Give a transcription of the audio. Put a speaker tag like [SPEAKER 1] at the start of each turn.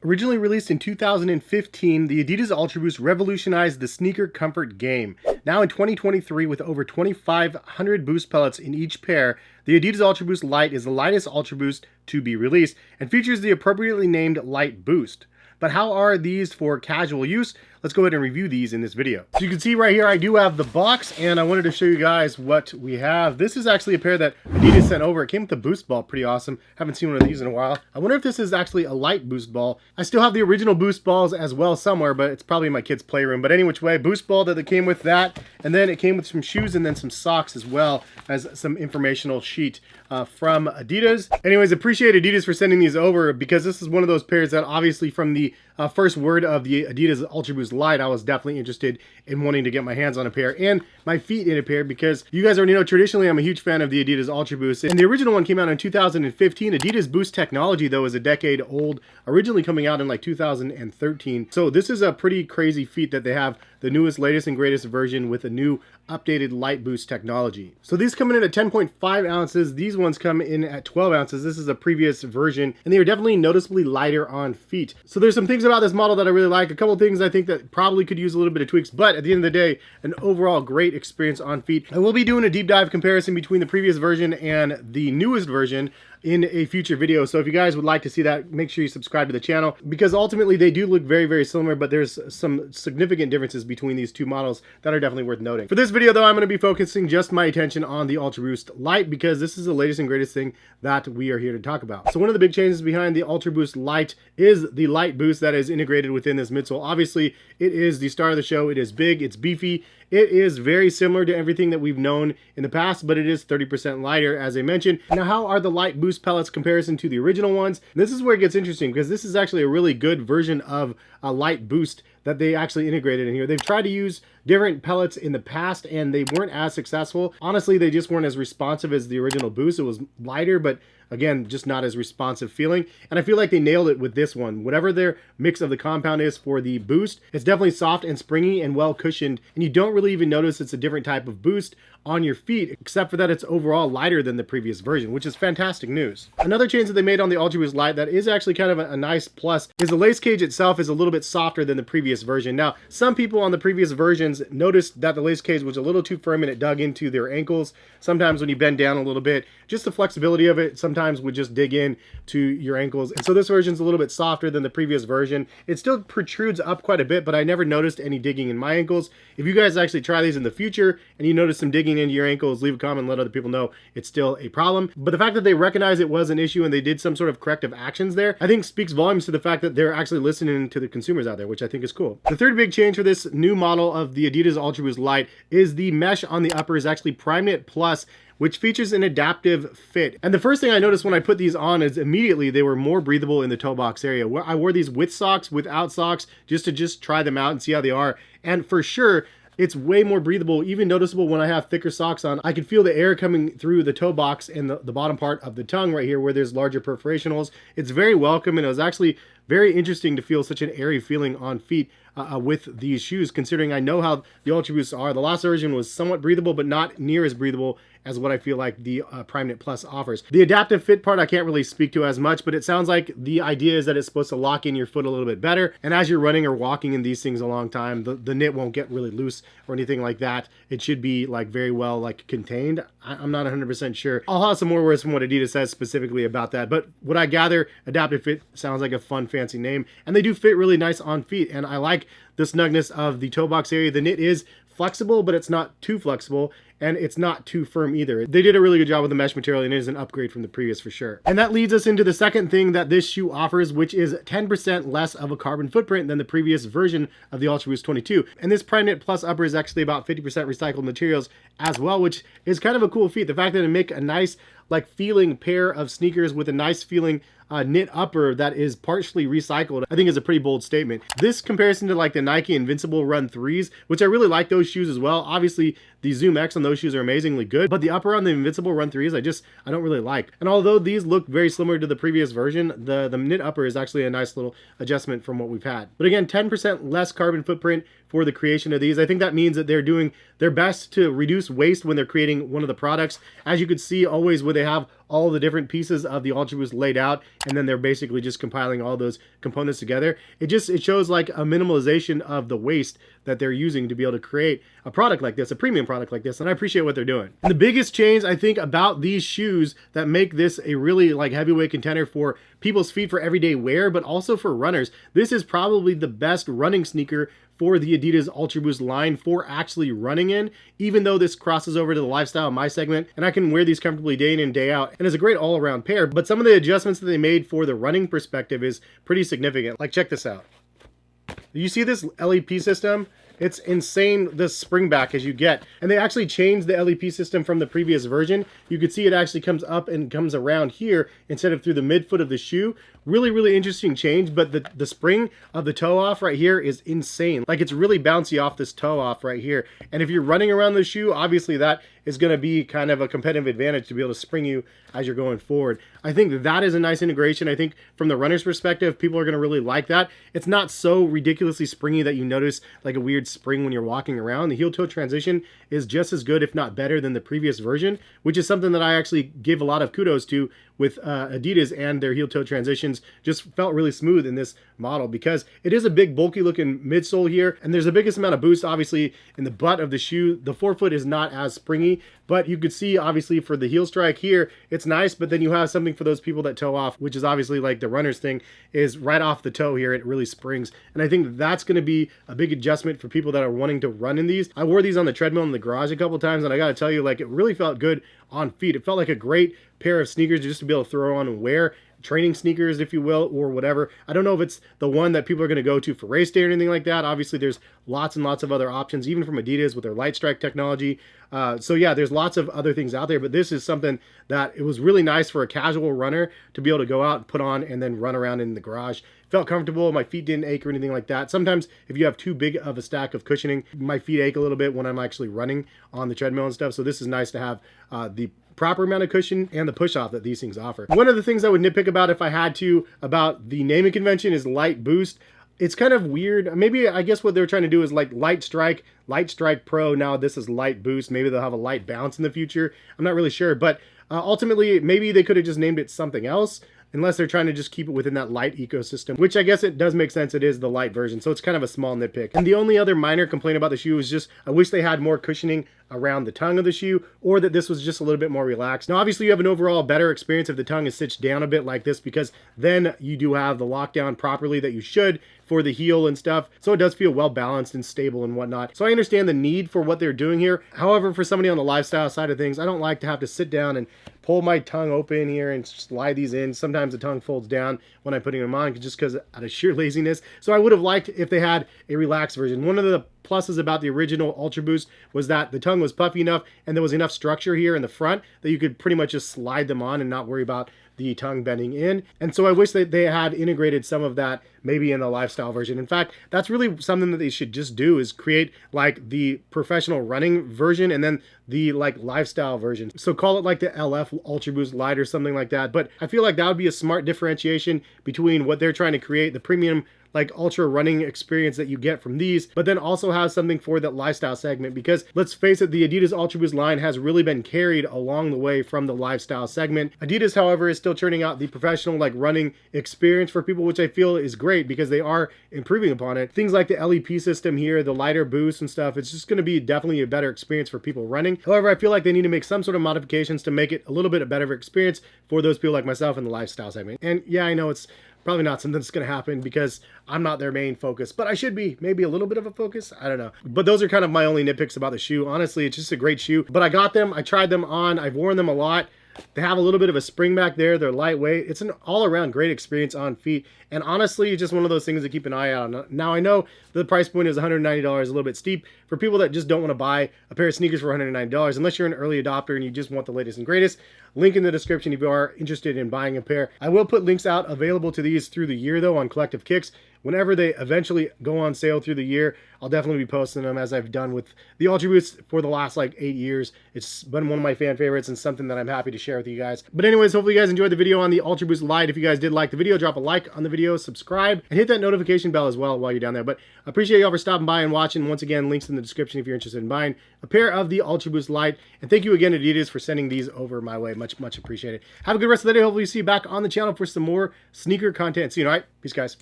[SPEAKER 1] Originally released in 2015, the Adidas Ultraboost revolutionized the sneaker comfort game. Now in 2023, with over 2,500 boost pellets in each pair, the Adidas Ultraboost Light is the lightest Ultraboost to be released and features the appropriately named Light Boost. But how are these for casual use? Let's go ahead and review these in this video. So you can see right here, I do have the box, and I wanted to show you guys what we have. This is actually a pair that Adidas sent over. It came with a boost ball, pretty awesome. Haven't seen one of these in a while. I wonder if this is actually a light boost ball. I still have the original boost balls as well somewhere, but it's probably in my kid's playroom. But any which way, boost ball that came with that, and then it came with some shoes and then some socks as well as some informational sheet from Adidas. Anyways, appreciate Adidas for sending these over, because this is one of those pairs that obviously from the first word of the Adidas Ultraboost Light, I was definitely interested in wanting to get my hands on a pair and my feet in a pair, because you guys already know traditionally I'm a huge fan of the Adidas Ultraboost, and the original one came out in 2015. Adidas Boost technology though is a decade old, originally coming out in like 2013. So this is a pretty crazy feat that they have the newest, latest and greatest version with a new updated light boost technology. So these come in at 10.5 ounces. These ones come in at 12 ounces. This is a previous version, and they are definitely noticeably lighter on feet. So there's some things about this model that I really like. A couple things I think that probably could use a little bit of tweaks, but at the end of the day, an overall great experience on feet. I will be doing a deep dive comparison between the previous version and the newest version in a future video. So if you guys would like to see that, make sure you subscribe to the channel, because ultimately they do look very, very similar, but there's some significant differences between these two models that are definitely worth noting. For this video though, I'm going to be focusing just my attention on the Ultraboost Light, because this is the latest and greatest thing that we are here to talk about. So one of the big changes behind the Ultraboost Light is the light boost that is integrated within this midsole. Obviously, it is the star of the show. It is big, it's beefy. It is very similar to everything that we've known in the past, but it is 30% lighter, as I mentioned. Now, how are the light boost pellets comparison to the original ones? This is where it gets interesting, because this is actually a really good version of a light boost that they actually integrated in here. They've tried to use different pellets in the past and they weren't as successful. Honestly, they just weren't as responsive as the original boost. It was lighter, but again, just not as responsive feeling. And I feel like they nailed it with this one. Whatever their mix of the compound is for the boost, it's definitely soft and springy and well cushioned. And you don't really even notice it's a different type of boost on your feet, except for that it's overall lighter than the previous version, which is fantastic news. Another change that they made on the Ultraboost Light that is actually kind of a nice plus is the lace cage itself is a little bit softer than the previous version. Now, some people on the previous versions noticed that the lace cage was a little too firm and it dug into their ankles. Sometimes when you bend down a little bit, just the flexibility of it sometimes would just dig in to your ankles. And so this version's a little bit softer than the previous version. It still protrudes up quite a bit, but I never noticed any digging in my ankles. If you guys actually try these in the future and you notice some digging into your ankles, leave a comment and let other people know it's still a problem. But the fact that they recognize it was an issue and they did some sort of corrective actions there, I think speaks volumes to the fact that they're actually listening to the consumers out there, which I think is cool. The third big change for this new model of the Adidas Ultraboost Light is the mesh on the upper is actually Primeknit Plus, which features an adaptive fit. And the first thing I noticed when I put these on is immediately they were more breathable in the toe box area. I wore these with socks, without socks, just to try them out and see how they are. And for sure, it's way more breathable, even noticeable when I have thicker socks on. I can feel the air coming through the toe box and the bottom part of the tongue right here where there's larger perforation holes. It's very welcome, and it was actually very interesting to feel such an airy feeling on feet with these shoes, considering I know how the Ultraboosts are. The last version was somewhat breathable, but not near as breathable as what I feel like the Primeknit Plus offers. The adaptive fit part I can't really speak to as much, but it sounds like the idea is that it's supposed to lock in your foot a little bit better. And as you're running or walking in these things a long time, the knit won't get really loose or anything like that. It should be like very well like contained. I'm not 100% sure. I'll have some more words from what Adidas says specifically about that. But what I gather, adaptive fit sounds like a fun, fancy name. And they do fit really nice on feet. And I like the snugness of the toe box area. The knit is flexible, but it's not too flexible, and it's not too firm either. They did a really good job with the mesh material, and it is an upgrade from the previous for sure. And that leads us into the second thing that this shoe offers, which is 10% less of a carbon footprint than the previous version of the Ultraboost 22. And this Primeknit Plus upper is actually about 50% recycled materials as well, which is kind of a cool feat. The fact that they make a nice like feeling pair of sneakers with a nice feeling knit upper that is partially recycled, I think is a pretty bold statement. This comparison to like the Nike Invincible Run 3s, which I really like those shoes as well. Obviously, the Zoom X on those shoes are amazingly good, but the upper on the Invincible Run 3s, I don't really like. And although these look very similar to the previous version, the knit upper is actually a nice little adjustment from what we've had. But again, 10% less carbon footprint for the creation of these. I think that means that they're doing their best to reduce waste when they're creating one of the products. As you can see, always where they have all the different pieces of the Ultraboost laid out, and then they're basically just compiling all those components together. It shows like a minimalization of the waste that they're using to be able to create a product like this, a premium product like this, and I appreciate what they're doing. And the biggest change I think about these shoes that make this a really like heavyweight contender for people's feet for everyday wear, but also for runners, this is probably the best running sneaker for the Adidas Ultraboost line for actually running in, even though this crosses over to the lifestyle my segment, and I can wear these comfortably day in and day out, and it's a great all-around pair. But some of the adjustments that they made for the running perspective is pretty significant. Like, check this out. You see this LEP system? It's insane, the spring back as you get. And they actually changed the LEP system from the previous version. You can see it actually comes up and comes around here instead of through the midfoot of the shoe. Really, really interesting change, but the spring of the toe off right here is insane. Like, it's really bouncy off this toe off right here. And if you're running around the shoe, obviously that is going to be kind of a competitive advantage to be able to spring you as you're going forward. I think that is a nice integration. I think from the runner's perspective, people are going to really like that. It's not so ridiculously springy that you notice like a weird spring when you're walking around. The heel-toe transition is just as good, if not better, than the previous version, which is something that I actually give a lot of kudos to with Adidas, and their heel-toe transitions just felt really smooth in this model because it is a big, bulky looking midsole here, and there's the biggest amount of boost obviously in the butt of the shoe. The forefoot is not as springy, but you could see obviously for the heel strike here, it's nice, but then you have something for those people that toe off, which is obviously like the runner's thing, is right off the toe here, it really springs. And I think that's going to be a big adjustment for people that are wanting to run in these. I wore these on the treadmill in the garage a couple times, and I got to tell you, like, it really felt good on feet. It felt like a great pair of sneakers just to be able to throw on and wear. Training sneakers, if you will, or whatever. I don't know if it's the one that people are going to go to for race day or anything like that. Obviously, there's lots and lots of other options, even from Adidas with their Light Strike technology. So yeah, there's lots of other things out there, but this is something that it was really nice for a casual runner to be able to go out and put on and then run around in the garage. Felt comfortable. My feet didn't ache or anything like that. Sometimes if you have too big of a stack of cushioning, my feet ache a little bit when I'm actually running on the treadmill and stuff. So this is nice to have the proper amount of cushion and the push off that these things offer. One of the things I would nitpick about if I had to about the naming convention is Light Boost. It's kind of weird. Maybe I guess what they're trying to do is like Light Strike Pro. Now this is Light Boost. Maybe they'll have a Light Bounce in the future. I'm not really sure, but ultimately maybe they could have just named it something else, unless they're trying to just keep it within that light ecosystem, which I guess it does make sense. It is the light version, so it's kind of a small nitpick. And the only other minor complaint about the shoe is just I wish they had more cushioning around the tongue of the shoe, or that this was just a little bit more relaxed. Now obviously you have an overall better experience if the tongue is stitched down a bit like this, because then you do have the lockdown properly that you should for the heel and stuff, so it does feel well balanced and stable and whatnot. So I understand the need for what they're doing here. However, for somebody on the lifestyle side of things, I don't like to have to sit down and pull my tongue open here and slide these in. Sometimes the tongue folds down when I'm putting them on just because out of sheer laziness. So I would have liked if they had a relaxed version. One of the pluses about the original Ultraboost was that the tongue was puffy enough and there was enough structure here in the front that you could pretty much just slide them on and not worry about the tongue bending in. And so I wish that they had integrated some of that maybe in the lifestyle version. In fact, that's really something that they should just do, is create like the professional running version and then the like lifestyle version. So call it like the LF Ultraboost Light or something like that. But I feel like that would be a smart differentiation between what they're trying to create, the premium like ultra running experience that you get from these, but then also have something for that lifestyle segment, because let's face it, the Adidas Ultraboost line has really been carried along the way from the lifestyle segment. Adidas, however, is still churning out the professional like running experience for people, which I feel is great because they are improving upon it. Things like the LEP system here, the lighter boost and stuff, it's just going to be definitely a better experience for people running. However, I feel like they need to make some sort of modifications to make it a little bit a better experience for those people like myself in the lifestyle segment. And yeah, I know it's probably not something that's going to happen because I'm not their main focus, but I should be maybe a little bit of a focus. I don't know. But those are kind of my only nitpicks about the shoe. Honestly, it's just a great shoe. But I got them. I tried them on. I've worn them a lot. They have a little bit of a spring back there. They're lightweight. It's an all-around great experience on feet. And honestly, it's just one of those things to keep an eye out on. Now, I know the price point is $190, a little bit steep for people that just don't want to buy a pair of sneakers for $190, unless you're an early adopter and you just want the latest and greatest. Link in the description if you are interested in buying a pair. I will put links out available to these through the year, though, on Collective Kicks, whenever they eventually go on sale through the year, I'll definitely be posting them, as I've done with the Ultraboost for the last like 8 years. It's been one of my fan favorites and something that I'm happy to share with you guys. But anyways, hopefully you guys enjoyed the video on the Ultraboost Light. If you guys did like the video, drop a like on the video, subscribe, and hit that notification bell as well while you're down there. But I appreciate y'all for stopping by and watching. Once again, links in the description if you're interested in buying a pair of the Ultraboost Light. And thank you again, Adidas, for sending these over my way. Much appreciated. Have a good rest of the day. Hopefully see you back on the channel for some more sneaker content soon. All right, peace, guys.